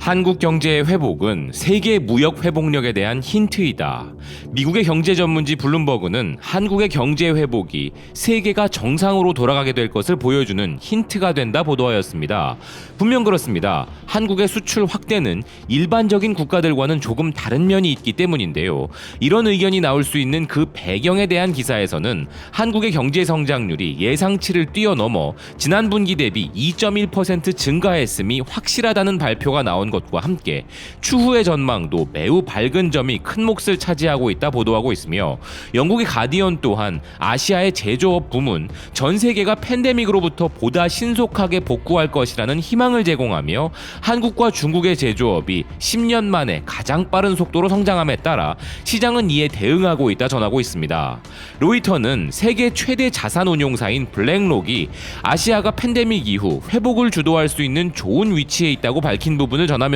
한국 경제의 회복은 세계 무역 회복력에 대한 힌트이다. 미국의 경제 전문지 블룸버그는 한국의 경제 회복이 세계가 정상으로 돌아가게 될 것을 보여주는 힌트가 된다 보도하였습니다. 분명 그렇습니다. 한국의 수출 확대는 일반적인 국가들과는 조금 다른 면이 있기 때문인데요. 이런 의견이 나올 수 있는 그 배경에 대한 기사에서는 한국의 경제 성장률이 예상치를 뛰어넘어 지난 분기 대비 2.1% 증가했음이 확실하다는 발표가 나온 것과 함께 추후의 전망도 매우 밝은 점이 큰 몫을 차지하고 있다 보도하고 있으며, 영국의 가디언 또한 아시아의 제조업 붐은 전 세계가 팬데믹으로부터 보다 신속하게 복구할 것이라는 희망을 제공하며, 한국과 중국의 제조업이 10년 만에 가장 빠른 속도로 성장함에 따라 시장은 이에 대응하고 있다 전하고 있습니다. 로이터는 세계 최대 자산 운용사인 블랙록이 아시아가 팬데믹 이후 회복을 주도할 수 있는 좋은 위치에 있다고 밝힌 부분을 전하면서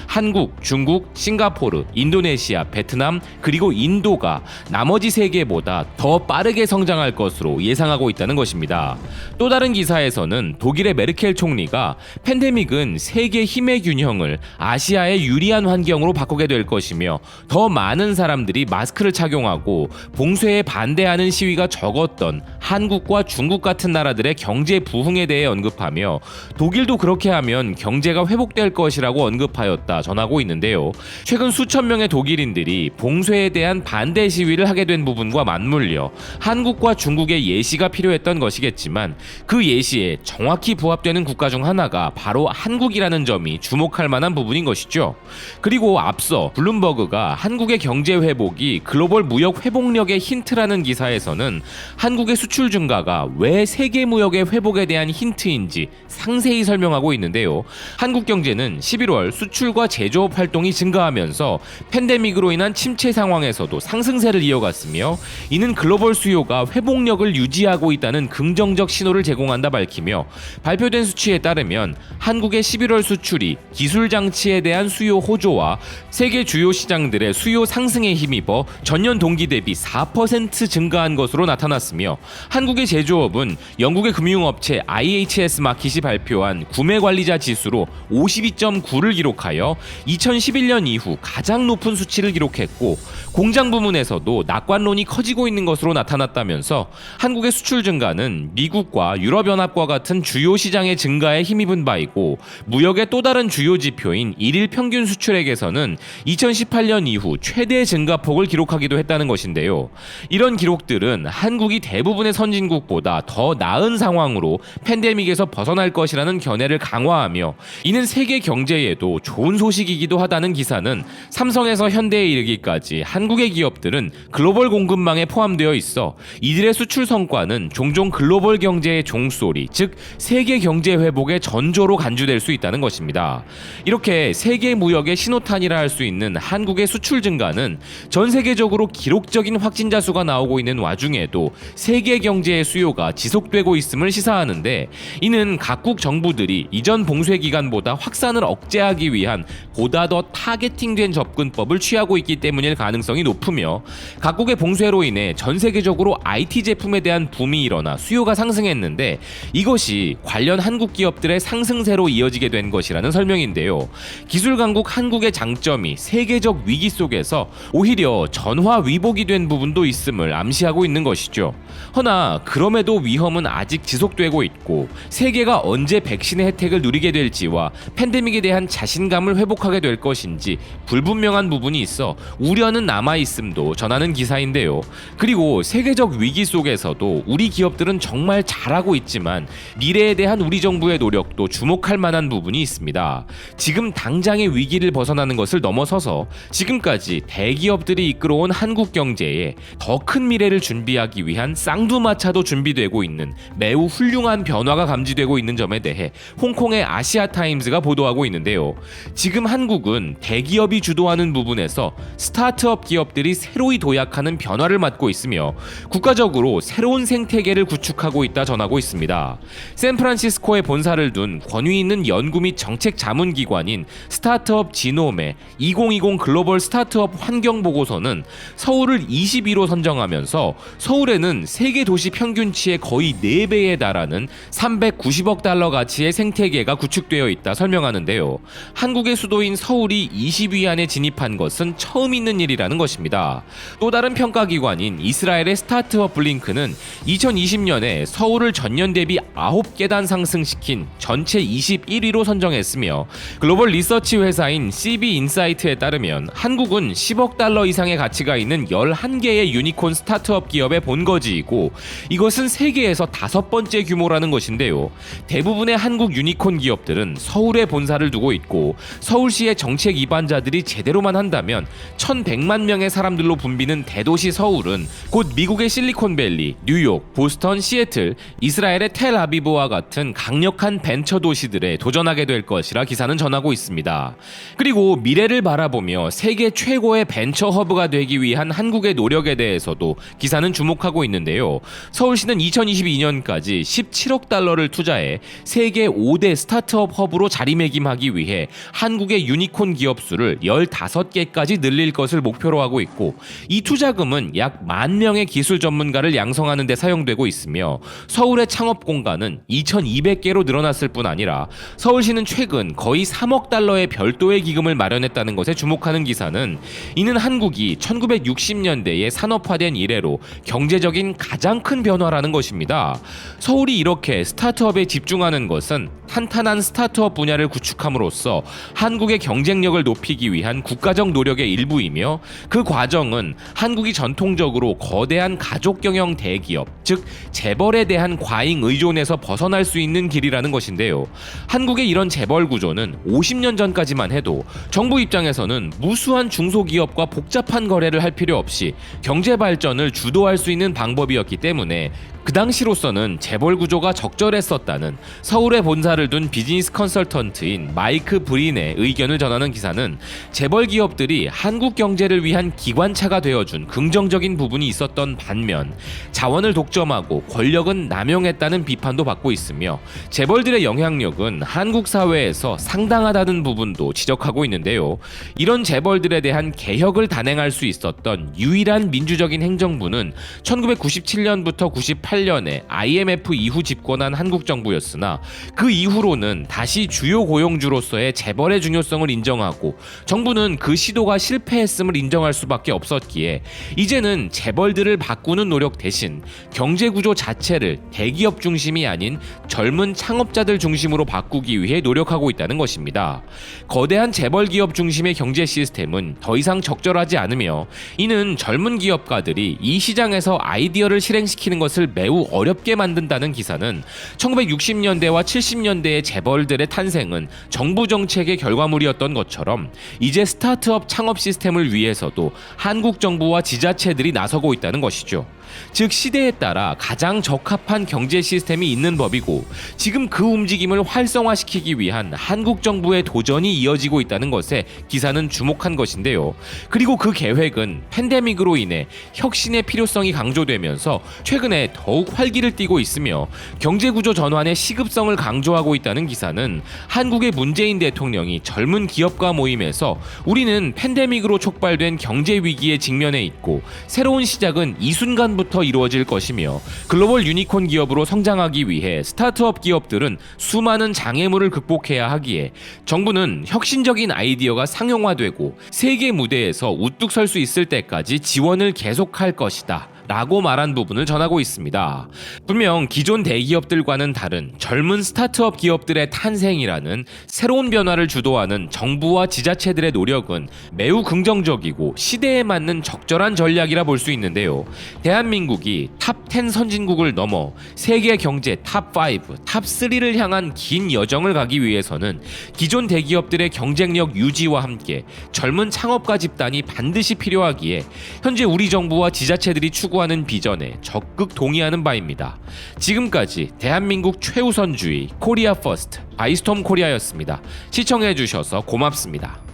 한국, 중국, 싱가포르, 인도네시아, 베트남 그리고 인도가 나머지 세계보다 더 빠르게 성장할 것으로 예상하고 있다는 것입니다. 또 다른 기사에서는 독일의 메르켈 총리가 팬데믹은 세계 힘의 균형을 아시아의 유리한 환경으로 바꾸게 될 것이며, 더 많은 사람들이 마스크를 착용하고 봉쇄에 반대하는 시위가 적었던 한국과 중국 같은 나라들의 경제 부흥에 대해 언급하며, 독일도 그렇게 하면 경제가 회복될 것이라고 언급하였다 전하고 있는데요. 최근 수천 명의 독일인들이 봉쇄에 대한 반대 시위를 하게 된 부분과 맞물려 한국과 중국의 예시가 필요했던 것이겠지만, 그 예시에 정확히 부합되는 국가 중 하나가 바로 한국이라는 점이 주목할 만한 부분인 것이죠. 그리고 앞서 블룸버그가 한국의 경제 회복이 글로벌 무역 회복력의 힌트라는 기사에서는 한국의 수출 증가가 왜 세계 무역의 회복에 대한 힌트인지 상세히 설명하고 있는데요. 한국 경제는 11월 수출과 제조업 활동이 증가하면서 팬데믹으로 인한 침체 상황에서도 상승세를 이어갔으며, 이는 글로벌 수요가 회복력을 유지하고 있다는 긍정적 신호를 제공한다 밝히며, 발표된 수치에 따르면 한국의 11월 수출이 기술 장치에 대한 수요 호조와 세계 주요 시장들의 수요 상승에 힘입어 전년 동기 대비 4% 증가한 것으로 나타났으며, 한국의 제조업은 영국의 금융업체 IHS 마킷이 발표한 구매관리자 지수로 52.9를 기록하여 2011년 이후 가장 높은 수치를 기록했고, 공장 부문에서도 낙관론이 커지고 있는 것으로 나타났다면서 한국의 수출 증가는 미국과 유럽연합과 같은 주요 시장의 증가에 힘입은 바이고, 무역의 또 다른 주요 지표인 일일 평균 수출액에서는 2018년 이후 최대 증가폭을 기록하기도 했다는 것인데요. 이런 기록들은 한국이 대부분의 선진국보다 더 나은 상황으로 팬데믹에서 벗어날 것이라는 견해를 강화하며, 이는 세계 경제에도 좋은 소식이기도 하다는 기사는 삼성에서 현대에 이르기까지 한국의 기업들은 글로벌 공급망에 포함되어 있어 이들의 수출 성과는 종종 글로벌 경제의 종소리, 즉 세계 경제 회복의 전조로 간주될 수 있다는 것입니다. 이렇게 세계 무역의 신호탄이라 할 수 있는 한국의 수출 증가는 전 세계적으로 기록적인 확진자 수가 나오고 있는 와중에도 세계 경제의 수요가 지속되고 있음을 시사하는데, 이는 각국 정부들이 이전 봉쇄 기간보다 확산을 억제하기 위한 보다 더 타겟팅된 접근법을 취하고 있기 때문일 가능성이 높으며, 각국의 봉쇄로 인해 전 세계적으로 IT 제품에 대한 붐이 일어나 수요가 상승했는데, 이것이 관련 한국 기업들의 상승세로 이어지게 된 것이라는 설명인데요. 기술 강국 한국의 장점이 세계적 위기 속에서 오히려 전화 위복이 된 부분도 있음을 암시하고 있는 것이죠. 허나 그럼에도 위험은 아직 지속되고 있고, 세계가 언제 백신의 혜택을 누리게 될지와 팬데믹에 대한 자신감을 회복하게 될 것인지 불분명한 부분이 있어 우려는 남아있음도 전하는 기사인데요. 그리고 세계적 위기 속에서도 우리 기업들은 정말 잘하고 있지만 미래에 대한 우리 정부의 노력도 주목할 만한 부분이 있습니다. 지금 당장의 위기를 벗어나는 것을 넘어서서 지금까지 대기업들이 이끌어온 한국 경제에 더 큰 미래를 준비하기 위한 쌍두마차도 준비되고 있는 매우 훌륭한 변화가 감지되고 있는 점에 대해 홍콩의 아시아타임즈가 보도하고 있는데요. 지금 한국은 대기업이 주도하는 부분에서 스타트업 기업들이 새로이 도약하는 변화를 맞고 있으며, 국가적으로 새로운 생태계를 구축하고 있다 전하고 있습니다. 샌프란시스코에 본사를 둔 권위 있는 연구 및 정책 자문기관인 스타트업 지놈의 2020 글로벌 스타트업 환경 보고서는 서울을 22로 선정하면서 서울에는 세계 도시 평균치의 거의 4배에 달하는 390억 달러 가치의 생태계가 구축되어 있다 설명하는데요. 한국의 수도인 서울이 20위 안에 진입한 것은 처음 있는 일이라는 것입니다. 또 다른 평가기관인 이스라엘의 스타트업 블링크는 2020년에 서울을 전년 대비 9계단 상승시킨 전체 21위로 선정했으며, 글로벌 리서치 회사인 CB인사이트에 따르면 한국은 10억 달러 이상의 가치가 있는 11개의 유니콘 스타트업 기업의 본거지이고, 이것은 세계에서 5번째 규모라는 것인데요. 대부분의 한국 유니콘 기업들은 서울에 본사를 두고 있고, 서울시의 정책 입안자들이 제대로만 한다면 1100만 명의 사람들로 붐비는 대도시 서울은 곧 미국의 실리콘밸리, 뉴욕, 보스턴, 시애틀, 이스라엘의 텔아비브와 같은 강력한 벤처 도시들에 도전하게 될 것이라 기사는 전하고 있습니다. 그리고 미래를 바라보며 세계 최고의 벤처 허브가 되기 위한 한국의 노력에 대해서도 기사는 주목하고 있는데요. 서울시는 2022년까지 17억 달러를 투자해 세계 5대 스타트업 허브로 자리매김하기 위해 한국의 유니콘 기업 수를 15개까지 늘릴 것을 목표로 하고 있고, 이 투자금은 약 10,000명의 기술 전문가를 양성하는 데 사용되고 있으며, 서울의 창업 공간은 2,200개로 늘어났을 뿐 아니라 서울시는 최근 거의 3억 달러의 별도의 기금을 마련했다는 것에 주목하는 기사는, 이는 한국이 1960년대에 산업화된 이래로 경제적인 가장 큰 변화라는 것입니다. 서울이 이렇게 스타트업에 집중하는 것은 탄탄한 스타트업 분야를 구축함으로써 한국의 경쟁력을 높이기 위한 국가적 노력의 일부이며, 그 과정은 한국이 전통적으로 거대한 가족 경영 대기업, 즉 재벌에 대한 과잉 의존에서 벗어날 수 있는 길이라는 것인데요. 한국의 이런 재벌 구조는 50년 전까지만 해도 정부 입장에서는 무수한 중소기업과 복잡한 거래를 할 필요 없이 경제 발전을 주도할 수 있는 방법이었기 때문에 그 당시로서는 재벌 구조가 적절했었다는 서울에 본사를 둔 비즈니스 컨설턴트인 마이크 브린의 의견을 전하는 기사는, 재벌 기업들이 한국 경제를 위한 기관차가 되어준 긍정적인 부분이 있었던 반면 자원을 독점하고 권력은 남용했다는 비판도 받고 있으며, 재벌들의 영향력은 한국 사회에서 상당하다는 부분도 지적하고 있는데요. 이런 재벌들에 대한 개혁을 단행할 수 있었던 유일한 민주적인 행정부는 1997년부터 98년에 IMF 이후 집권한 한국 정부였으나, 그 이후로는 다시 주요 고용주로서의 재벌의 중요성을 인정하고 정부는 그 시도가 실패했음을 인정할 수밖에 없었기에, 이제는 재벌들을 바꾸는 노력 대신 경제구조 자체를 대기업 중심이 아닌 젊은 창업자들 중심으로 바꾸기 위해 노력하고 있다는 것입니다. 거대한 재벌 기업 중심의 경제 시스템은 더 이상 적절하지 않으며, 이는 젊은 기업가들이 이 시장에서 아이디어를 실행시키는 것을 매우 어렵게 만든다는 기사는, 1960년대와 70년대의 재벌들의 탄생은 정부 정책의 결과물이었던 것처럼 이제 스타트업 창업 시스템을 위해서도 한국 정부와 지자체들이 나서고 있다는 것이죠. 즉 시대에 따라 가장 적합한 경제 시스템이 있는 법이고, 지금 그 움직임을 활성화시키기 위한 한국 정부의 도전이 이어지고 있다는 것에 기사는 주목한 것인데요. 그리고 그 계획은 팬데믹으로 인해 혁신의 필요성이 강조되면서 최근에 더욱 활기를 띠고 있으며, 경제구조 전환의 시급성을 강조하고 있다는 기사는, 한국의 문재인 대통령이 젊은 기업가 모임에서 우리는 팬데믹으로 촉발된 경제 위기에 직면해 있고 새로운 시작은 이 순간부터 이루어질 것이며, 글로벌 유니콘 기업으로 성장하기 위해 스타트업 기업들은 수많은 장애물을 극복해야 하기에 정부는 혁신적인 아이디어가 상용화되고 세계 무대에서 우뚝 설 수 있을 때까지 지원을 계속할 것이다 라고 말한 부분을 전하고 있습니다. 분명 기존 대기업들과는 다른 젊은 스타트업 기업들의 탄생이라는 새로운 변화를 주도하는 정부와 지자체들의 노력은 매우 긍정적이고 시대에 맞는 적절한 전략이라 볼 수 있는데요. 대한민국이 탑10 선진국을 넘어 세계 경제 탑5, 탑3를 향한 긴 여정을 가기 위해서는 기존 대기업들의 경쟁력 유지와 함께 젊은 창업가 집단이 반드시 필요하기에, 현재 우리 정부와 지자체들이 추구하는 비전에 적극 동의하는 바입니다. 지금까지 대한민국 최우선주의 코리아 퍼스트 바이스톰 코리아였습니다. 시청해주셔서 고맙습니다.